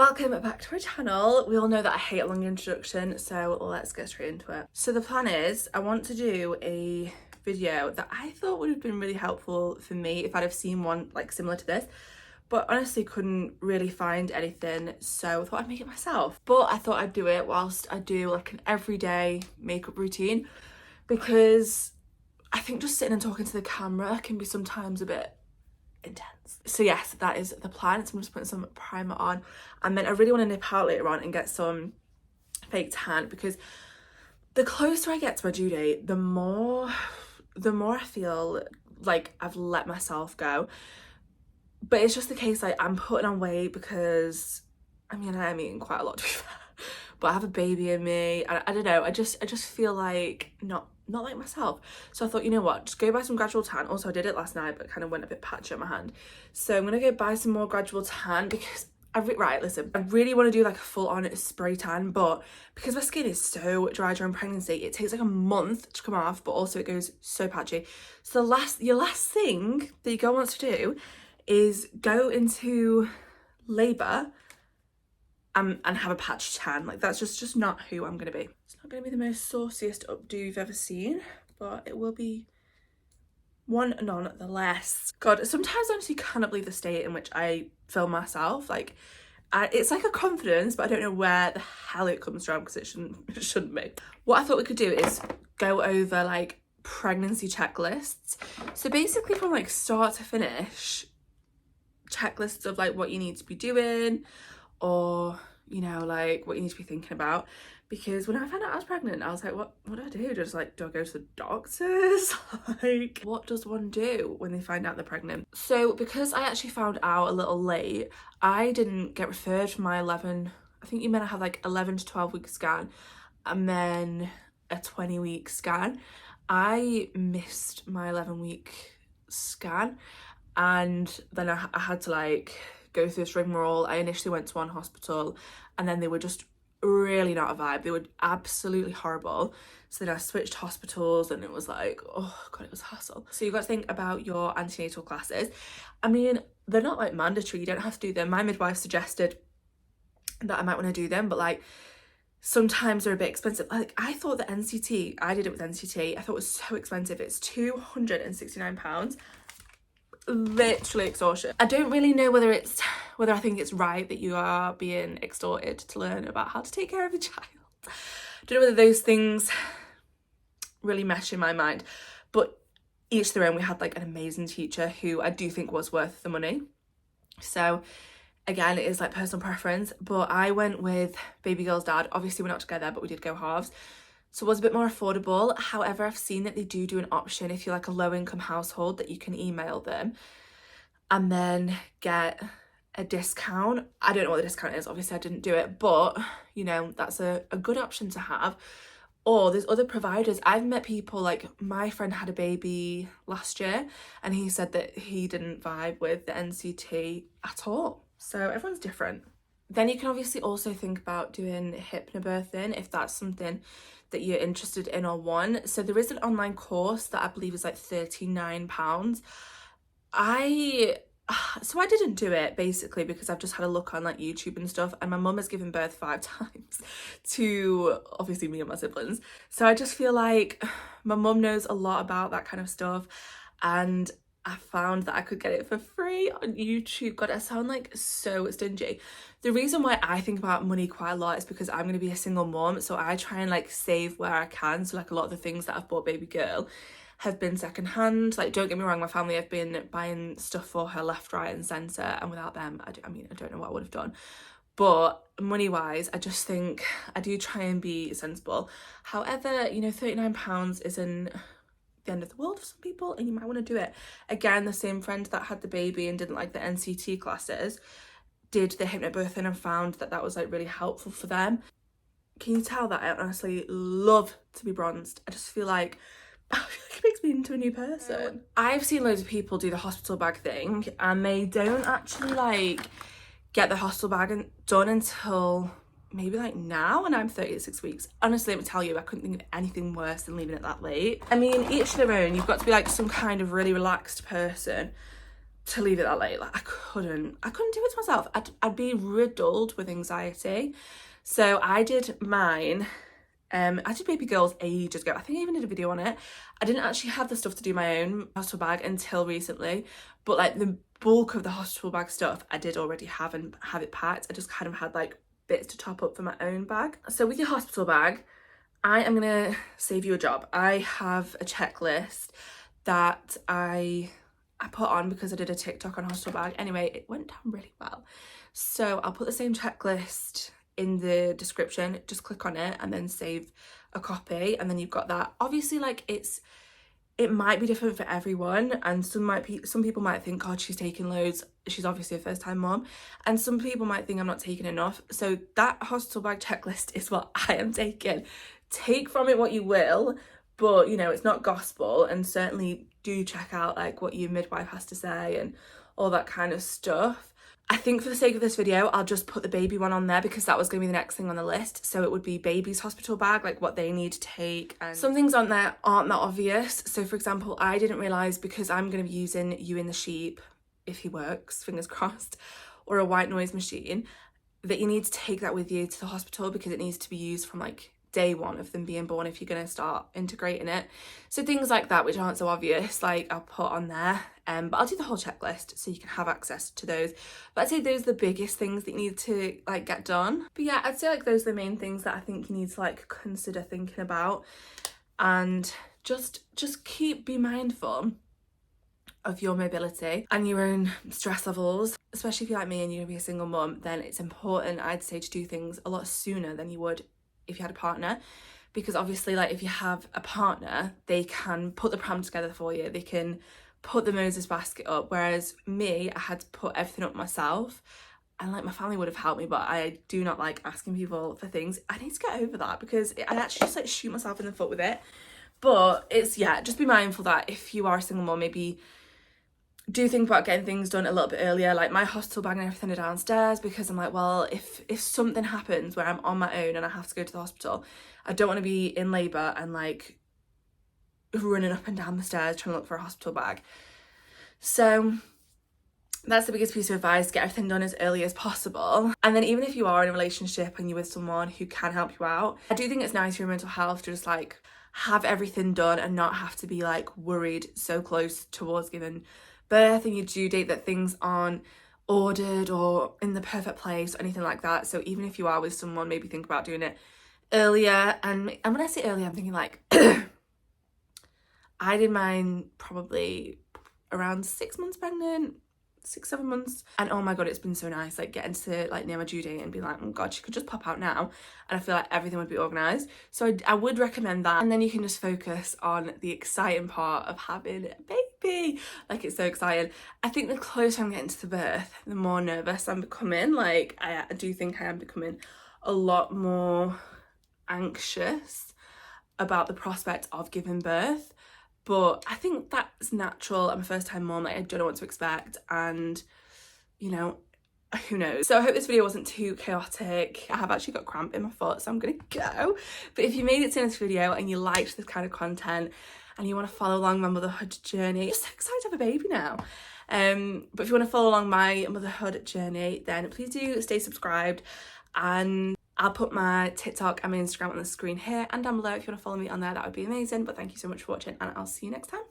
Welcome back to our channel. We all know that I hate a long introduction, so let's get straight into it. So the plan is I want to do a video that I thought would have been really helpful for me if I'd have seen one like similar to this, but honestly couldn't really find anything, so I thought I'd make it myself. But I thought I'd do it whilst I do like an everyday makeup routine, because I think just sitting and talking to the camera can be sometimes a bit intense. So yes, that is the plan. So I'm just putting some primer on, and then I really want to nip out later on and get some fake tan, because the closer I get to my due date, the more I feel like I've let myself go. But it's just the case, like, I'm putting on weight because I mean I am eating quite a lot to be fair, but I have a baby in me, and I don't know, I just feel like not like myself. So I thought, you know what, just go buy some gradual tan. Also I did it last night, but kind of went a bit patchy on my hand, so I'm gonna go buy some more gradual tan, because I really want to do like a full-on spray tan, but because my skin is so dry during pregnancy, it takes like a month to come off, but also it goes so patchy. So your last thing that your girl wants to do is go into labour and have a patch tan. Like, that's just not who I'm gonna be. It's not gonna be the most sauciest updo you've ever seen, but it will be one nonetheless. God, sometimes I honestly cannot believe the state in which I film myself. Like, it's like a confidence, but I don't know where the hell it comes from, because it shouldn't be. What I thought we could do is go over like pregnancy checklists. So basically from like start to finish, checklists of like what you need to be doing, or you know, like what you need to be thinking about. Because when I found out I was pregnant, I was like, what do I do? Do I go to the doctors? Like, what does one do when they find out they're pregnant? So because I actually found out a little late, I didn't get referred for my 11, I think you meant I have like 11 to 12 week scan and then a 20-week scan. I missed my 11-week scan, and then I had to like go through this rigmarole. I initially went to one hospital, and then they were just really not a vibe. They were absolutely horrible. So then I switched hospitals, and it was like, oh god, it was a hassle. So you've got to think about your antenatal classes. I mean, they're not like mandatory, you don't have to do them. My midwife suggested that I might want to do them, but like sometimes they're a bit expensive. Like, I thought the NCT, I did it with NCT, I thought it was so expensive. It's £269. Literally extortion. I don't really know whether I think it's right that you are being extorted to learn about how to take care of a child. I don't know whether those things really mesh in my mind, but each their own. We had like an amazing teacher who I do think was worth the money. So again, it is like personal preference, but I went with baby girl's dad. Obviously we're not together, but we did go halves, so it was a bit more affordable. However, I've seen that they do an option if you're like a low-income household, that you can email them and then get a discount. I don't know what the discount is, obviously I didn't do it, but you know, that's a good option to have. Or there's other providers. I've met people, like my friend had a baby last year and he said that he didn't vibe with the NCT at all. So everyone's different. Then you can obviously also think about doing hypnobirthing if that's something that you're interested in or want. So there is an online course that I believe is like £39. So I didn't do it basically because I've just had a look on like YouTube and stuff, and my mum has given birth 5 times to obviously me and my siblings. So I just feel like my mum knows a lot about that kind of stuff, and I found that I could get it for free on YouTube. God, I sound like so stingy. The reason why I think about money quite a lot is because I'm going to be a single mom, so I try and like save where I can. So like a lot of the things that I've bought baby girl have been secondhand. Like, don't get me wrong, my family have been buying stuff for her left, right and centre, and without them, I don't know what I would have done. But money wise, I just think I do try and be sensible. However, you know, £39 isn't the end of the world for some people, and you might want to do it. Again, the same friend that had the baby and didn't like the NCT classes did the hypnobirthing and found that that was like really helpful for them. Can you tell that I honestly love to be bronzed? I just feel like it makes me into a new person. I've seen loads of people do the hospital bag thing, and they don't actually like get the hospital bag done until maybe like now, and I'm 36 weeks. Honestly, let me tell you, I couldn't think of anything worse than leaving it that late. I mean, each their own. You've got to be like some kind of really relaxed person to leave it that late. Like I couldn't do it to myself. I'd be riddled with anxiety. So I did mine. I did baby girls ages ago. I think I even did a video on it. I didn't actually have the stuff to do my own hospital bag until recently, but like the bulk of the hospital bag stuff I did already have and have it packed. I just kind of had like bits to top up for my own bag. So with your hospital bag, I am gonna save you a job. I have a checklist that I put on because I did a TikTok on hospital bag. Anyway, it went down really well. So I'll put the same checklist in the description. Just click on it and then save a copy, and then you've got that. Obviously, like it might be different for everyone, and some people might think, God, she's taking loads, she's obviously a first-time mom, and some people might think I'm not taking enough. So that hospital bag checklist is what I am taking. Take from it what you will, but you know, it's not gospel, and certainly do check out like what your midwife has to say and all that kind of stuff. I think for the sake of this video, I'll just put the baby one on there because that was going to be the next thing on the list. So it would be baby's hospital bag, like what they need to take. And some things on there aren't that obvious. So for example, I didn't realise, because I'm going to be using You in the Sheep, if he works, fingers crossed, or a white noise machine, that you need to take that with you to the hospital because it needs to be used from like day one of them being born if you're going to start integrating it. So things like that, which aren't so obvious, like I'll put on there. But I'll do the whole checklist so you can have access to those. But I'd say those are the biggest things that you need to like get done. But yeah, I'd say like those are the main things that I think you need to like consider thinking about. And just be mindful of your mobility and your own stress levels. Especially if you're like me and you're gonna be a single mum, then it's important, I'd say, to do things a lot sooner than you would if you had a partner. Because obviously, like if you have a partner, they can put the pram together for you, they can put the Moses basket up, whereas me, I had to put everything up myself. And like my family would have helped me, but I do not like asking people for things. I need to get over that because I actually just like shoot myself in the foot with it. But it's, yeah, just be mindful that if you are a single mom, maybe do think about getting things done a little bit earlier. Like my hospital bag and everything are downstairs because I'm like, well, if something happens where I'm on my own and I have to go to the hospital, I don't want to be in labour and like running up and down the stairs trying to look for a hospital bag. So that's the biggest piece of advice: get everything done as early as possible. And then even if you are in a relationship and you're with someone who can help you out, I do think it's nice for your mental health to just like have everything done and not have to be like worried so close towards giving birth and your due date that things aren't ordered or in the perfect place or anything like that. So even if you are with someone, maybe think about doing it earlier. And when I say earlier, I'm thinking like I did mine probably around 6 months pregnant, 6-7 months, and oh my god, it's been so nice like getting to like near my due date and be like, oh god, she could just pop out now, and I feel like everything would be organized. So I would recommend that, and then you can just focus on the exciting part of having a baby. Like it's so exciting. I think the closer I'm getting to the birth, the more nervous I'm becoming. Like I do think I am becoming a lot more anxious about the prospect of giving birth. But I think that's natural. I'm a first-time mom, like I don't know what to expect, and you know, who knows. So I hope this video wasn't too chaotic. I have actually got cramp in my foot, so I'm gonna go. But if you made it to this video and you liked this kind of content and you want to follow along my motherhood journey, I'm just so excited to have a baby now. But if you want to follow along my motherhood journey, then please do stay subscribed, and I'll put my TikTok and my Instagram on the screen here and down below. If you want to follow me on there, that would be amazing. But thank you so much for watching, and I'll see you next time.